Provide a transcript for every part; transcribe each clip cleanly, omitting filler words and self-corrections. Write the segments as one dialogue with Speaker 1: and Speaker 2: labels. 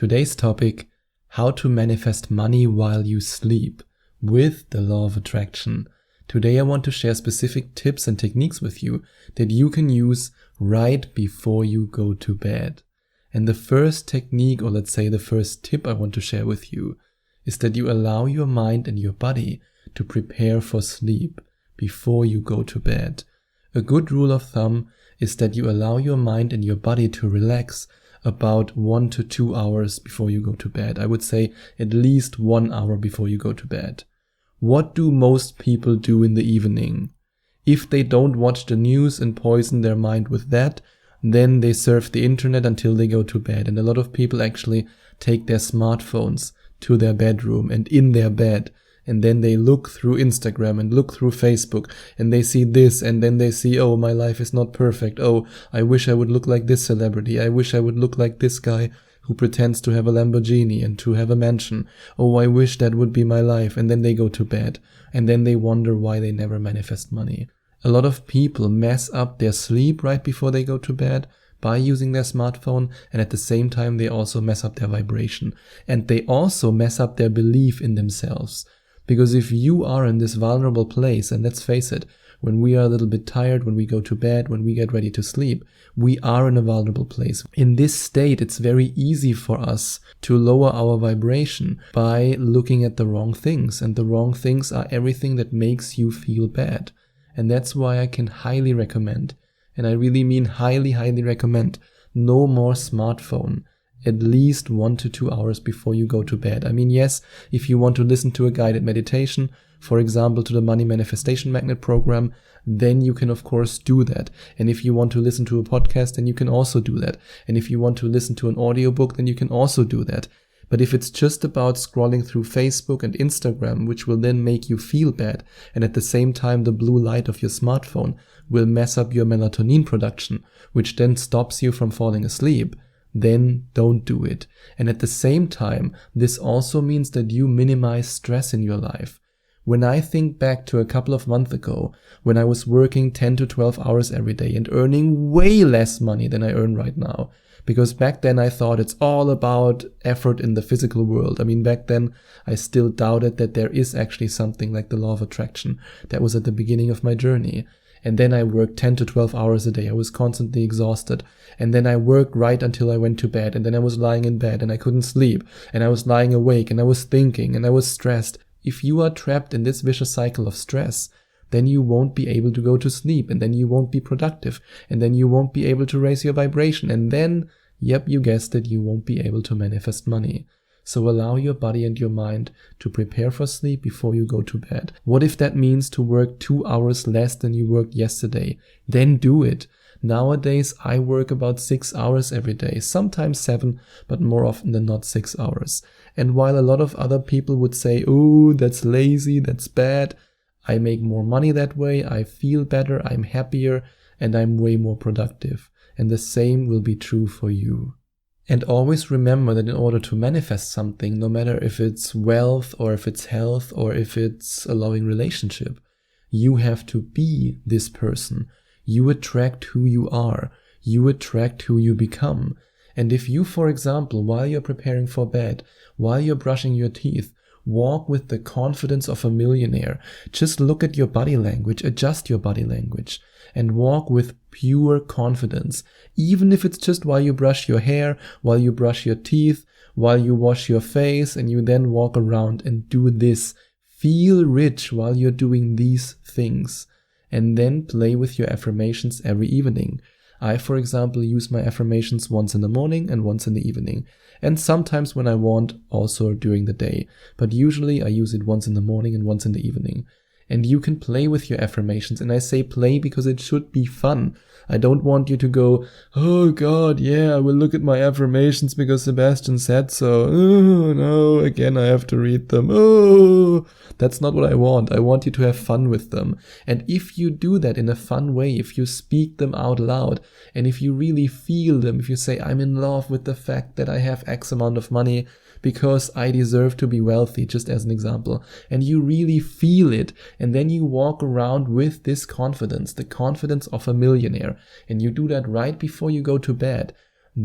Speaker 1: Today's topic, how to manifest money while you sleep with the law of attraction. Today I want to share specific tips and techniques with you that you can use right before you go to bed. And the first technique, or let's say the first tip I want to share with you, is that you allow your mind and your body to prepare for sleep before you go to bed. A good rule of thumb is that you allow your mind and your body to relax about 1 to 2 hours before you go to bed. I would say at least 1 hour before you go to bed. What do most people do in the evening? If they don't watch the news and poison their mind with that, then they surf the internet until they go to bed. And a lot of people actually take their smartphones to their bedroom and in their bed, and then they look through Instagram and look through Facebook and they see this, and then they see, oh, my life is not perfect. Oh, I wish I would look like this celebrity. I wish I would look like this guy who pretends to have a Lamborghini and to have a mansion. Oh, I wish that would be my life. And then they go to bed and then they wonder why they never manifest money. A lot of people mess up their sleep right before they go to bed by using their smartphone, and at the same time they also mess up their vibration, and they also mess up their belief in themselves. Because if you are in this vulnerable place, and let's face it, when we are a little bit tired, when we go to bed, when we get ready to sleep, we are in a vulnerable place. In this state, it's very easy for us to lower our vibration by looking at the wrong things, and the wrong things are everything that makes you feel bad. And that's why I can highly recommend, and I really mean highly, highly recommend, no more smartphone at least 1 to 2 hours before you go to bed. I mean, yes, if you want to listen to a guided meditation, for example, to the Money Manifestation Magnet program, then you can of course do that. And if you want to listen to a podcast, then you can also do that. And if you want to listen to an audiobook, then you can also do that. But if it's just about scrolling through Facebook and Instagram, which will then make you feel bad, and at the same time the blue light of your smartphone will mess up your melatonin production, which then stops you from falling asleep, then don't do it. And at the same time, this also means that you minimize stress in your life. When I think back to a couple of months ago, when I was working 10 to 12 hours every day and earning way less money than I earn right now, because back then I thought it's all about effort in the physical world. I mean, back then I still doubted that there is actually something like the law of attraction. That was at the beginning of my journey. And then I worked 10 to 12 hours a day. I was constantly exhausted. And then I worked right until I went to bed. And then I was lying in bed and I couldn't sleep. And I was lying awake and I was thinking and I was stressed. If you are trapped in this vicious cycle of stress, then you won't be able to go to sleep. And then you won't be productive. And then you won't be able to raise your vibration. And then, yep, you guessed it, you won't be able to manifest money. So allow your body and your mind to prepare for sleep before you go to bed. What if that means to work 2 hours less than you worked yesterday? Then do it. Nowadays, I work about 6 hours every day, sometimes 7, but more often than not 6 hours. And while a lot of other people would say, oh, that's lazy, that's bad, I make more money that way, I feel better, I'm happier, and I'm way more productive. And the same will be true for you. And always remember that in order to manifest something, no matter if it's wealth or if it's health or if it's a loving relationship, you have to be this person. You attract who you are. You attract who you become. And if you, for example, while you're preparing for bed, while you're brushing your teeth, walk with the confidence of a millionaire, just look at your body language, adjust your body language, and walk with pure confidence, even if it's just while you brush your hair, while you brush your teeth, while you wash your face, and you then walk around and do this. Feel rich while you're doing these things, and then play with your affirmations every evening. I, for example, use my affirmations once in the morning and once in the evening, and sometimes when I want, also during the day, but usually I use it once in the morning and once in the evening. And you can play with your affirmations, and I say play because it should be fun. I don't want you to go, oh God, yeah, I will look at my affirmations because Sebastian said so. Oh no, again I have to read them. Oh, that's not what I want. I want you to have fun with them. And if you do that in a fun way, if you speak them out loud, and if you really feel them, if you say, I'm in love with the fact that I have X amount of money because I deserve to be wealthy, just as an example, and you really feel it, and then you walk around with this confidence, the confidence of a millionaire, and you do that right before you go to bed,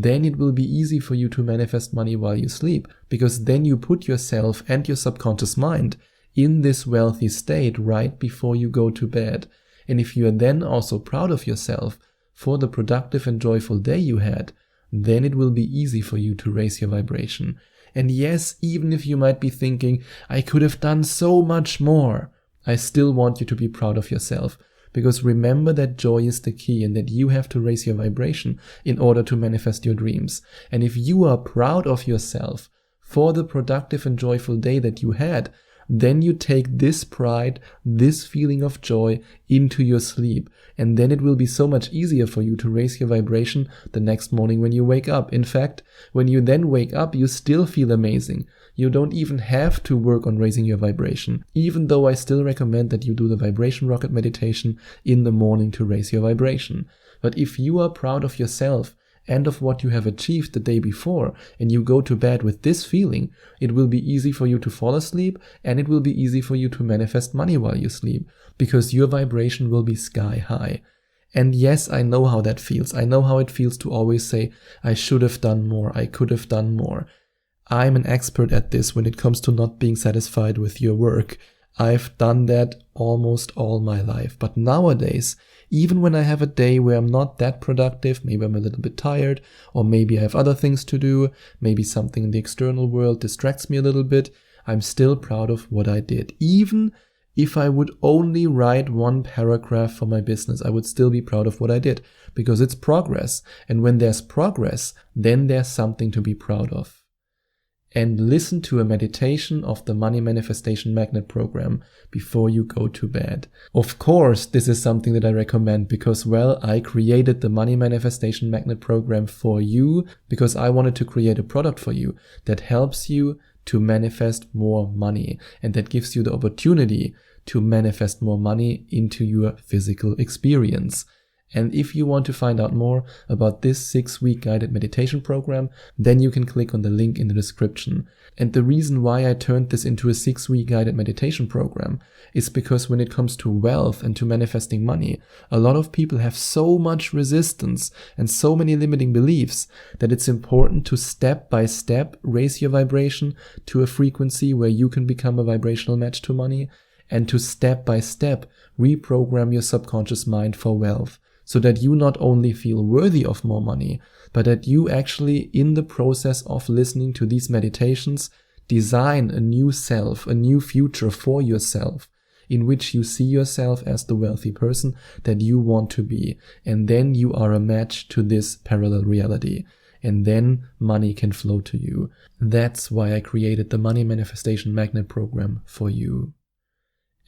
Speaker 1: then it will be easy for you to manifest money while you sleep, because then you put yourself and your subconscious mind in this wealthy state right before you go to bed. And if you are then also proud of yourself for the productive and joyful day you had, then it will be easy for you to raise your vibration. And yes, even if you might be thinking, I could have done so much more, I still want you to be proud of yourself. Because remember that joy is the key and that you have to raise your vibration in order to manifest your dreams. And if you are proud of yourself for the productive and joyful day that you had, then you take this pride, this feeling of joy into your sleep. And then it will be so much easier for you to raise your vibration the next morning when you wake up. In fact, when you then wake up, you still feel amazing. You don't even have to work on raising your vibration, even though I still recommend that you do the vibration rocket meditation in the morning to raise your vibration. But if you are proud of yourself and of what you have achieved the day before, and you go to bed with this feeling, it will be easy for you to fall asleep, and it will be easy for you to manifest money while you sleep, because your vibration will be sky high. And yes, I know how that feels. I know how it feels to always say, I should have done more, I could have done more. I'm an expert at this when it comes to not being satisfied with your work. I've done that almost all my life. But nowadays, even when I have a day where I'm not that productive, maybe I'm a little bit tired, or maybe I have other things to do, maybe something in the external world distracts me a little bit, I'm still proud of what I did. Even if I would only write one paragraph for my business, I would still be proud of what I did, because it's progress. And when there's progress, then there's something to be proud of. And listen to a meditation of the Money Manifestation Magnet program before you go to bed. Of course, this is something that I recommend because, well, I created the Money Manifestation Magnet program for you because I wanted to create a product for you that helps you to manifest more money and that gives you the opportunity to manifest more money into your physical experience. And if you want to find out more about this 6-week guided meditation program, then you can click on the link in the description. And the reason why I turned this into a 6-week guided meditation program is because when it comes to wealth and to manifesting money, a lot of people have so much resistance and so many limiting beliefs that it's important to step by step raise your vibration to a frequency where you can become a vibrational match to money, and to step by step reprogram your subconscious mind for wealth. So that you not only feel worthy of more money, but that you actually, in the process of listening to these meditations, design a new self, a new future for yourself, in which you see yourself as the wealthy person that you want to be. And then you are a match to this parallel reality. And then money can flow to you. That's why I created the Money Manifestation Magnet program for you.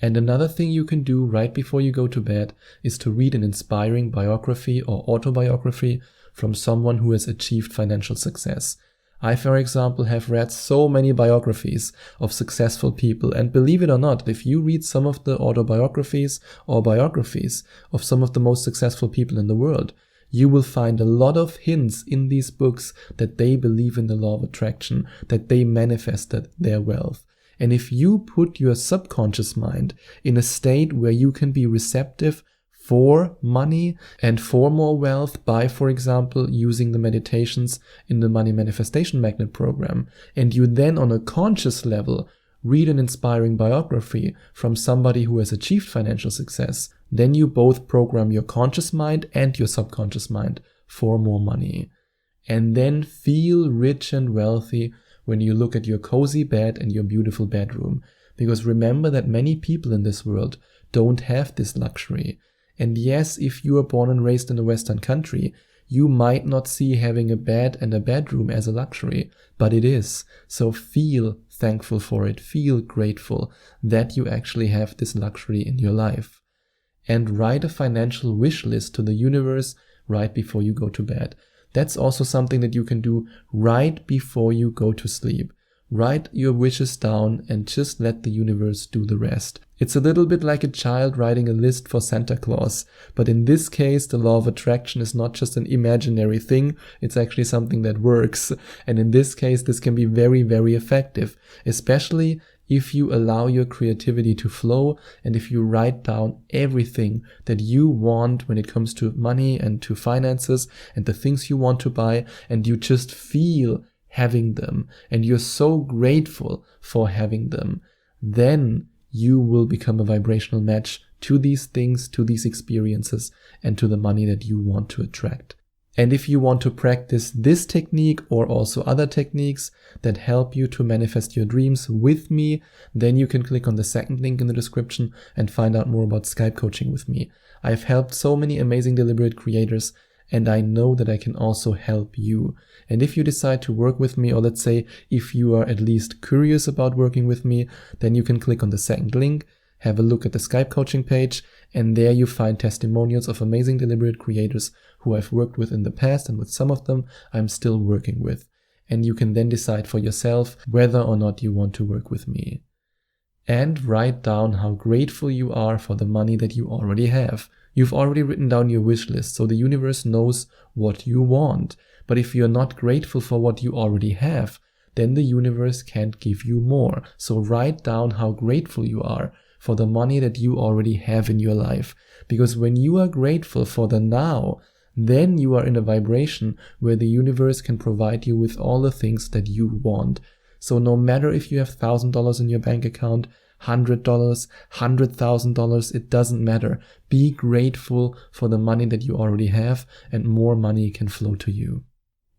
Speaker 1: And another thing you can do right before you go to bed is to read an inspiring biography or autobiography from someone who has achieved financial success. I, for example, have read so many biographies of successful people, and believe it or not, if you read some of the autobiographies or biographies of some of the most successful people in the world, you will find a lot of hints in these books that they believe in the law of attraction, that they manifested their wealth. And if you put your subconscious mind in a state where you can be receptive for money and for more wealth by, for example, using the meditations in the Money Manifestation Magnet program, and you then on a conscious level read an inspiring biography from somebody who has achieved financial success, then you both program your conscious mind and your subconscious mind for more money. And then feel rich and wealthy when you look at your cozy bed and your beautiful bedroom. Because remember that many people in this world don't have this luxury. And yes, if you are born and raised in a Western country, you might not see having a bed and a bedroom as a luxury, but it is. So feel thankful for it, feel grateful that you actually have this luxury in your life. And write a financial wish list to the universe right before you go to bed. That's also something that you can do right before you go to sleep. Write your wishes down and just let the universe do the rest. It's a little bit like a child writing a list for Santa Claus, but in this case, the law of attraction is not just an imaginary thing, it's actually something that works. And in this case, this can be very, very effective, especially if you allow your creativity to flow, and if you write down everything that you want when it comes to money and to finances and the things you want to buy, and you just feel having them and you're so grateful for having them, then you will become a vibrational match to these things, to these experiences, and to the money that you want to attract. And if you want to practice this technique or also other techniques that help you to manifest your dreams with me, then you can click on the second link in the description and find out more about Skype coaching with me. I've helped so many amazing deliberate creators, and I know that I can also help you. And if you decide to work with me, or let's say if you are at least curious about working with me, then you can click on the second link, have a look at the Skype coaching page, and there you find testimonials of amazing deliberate creators who I've worked with in the past, and with some of them I'm still working with. And you can then decide for yourself whether or not you want to work with me. And write down how grateful you are for the money that you already have. You've already written down your wish list, so the universe knows what you want. But if you're not grateful for what you already have, then the universe can't give you more. So write down how grateful you are for the money that you already have in your life. Because when you are grateful for the now, then you are in a vibration where the universe can provide you with all the things that you want. So no matter if you have $1,000 in your bank account, $100, $100,000, it doesn't matter. Be grateful for the money that you already have, and more money can flow to you.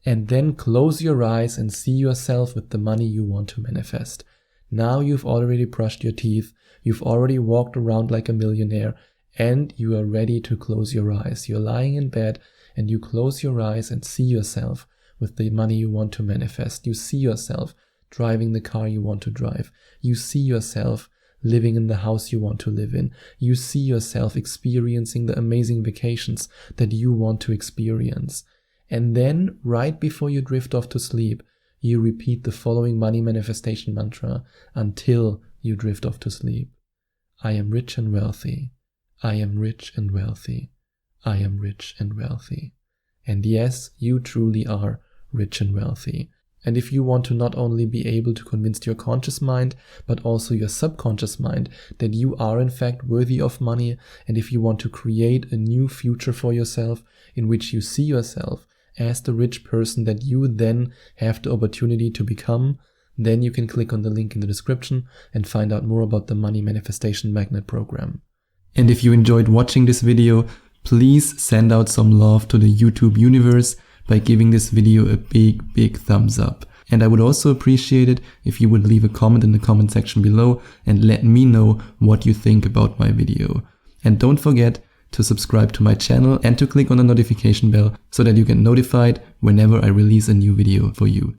Speaker 1: And then close your eyes and see yourself with the money you want to manifest. Now you've already brushed your teeth, you've already walked around like a millionaire, and you are ready to close your eyes. You're lying in bed and you close your eyes and see yourself with the money you want to manifest. You see yourself driving the car you want to drive. You see yourself living in the house you want to live in. You see yourself experiencing the amazing vacations that you want to experience. And then, right before you drift off to sleep, you repeat the following money manifestation mantra until you drift off to sleep. I am rich and wealthy. I am rich and wealthy. I am rich and wealthy. And yes, you truly are rich and wealthy. And if you want to not only be able to convince your conscious mind, but also your subconscious mind that you are in fact worthy of money, and if you want to create a new future for yourself in which you see yourself as the rich person that you then have the opportunity to become, then you can click on the link in the description and find out more about the Money Manifestation Magnet program. And if you enjoyed watching this video, please send out some love to the YouTube universe by giving this video a big thumbs up. And I would also appreciate it if you would leave a comment in the comment section below and let me know what you think about my video. And don't forget to subscribe to my channel and to click on the notification bell so that you get notified whenever I release a new video for you.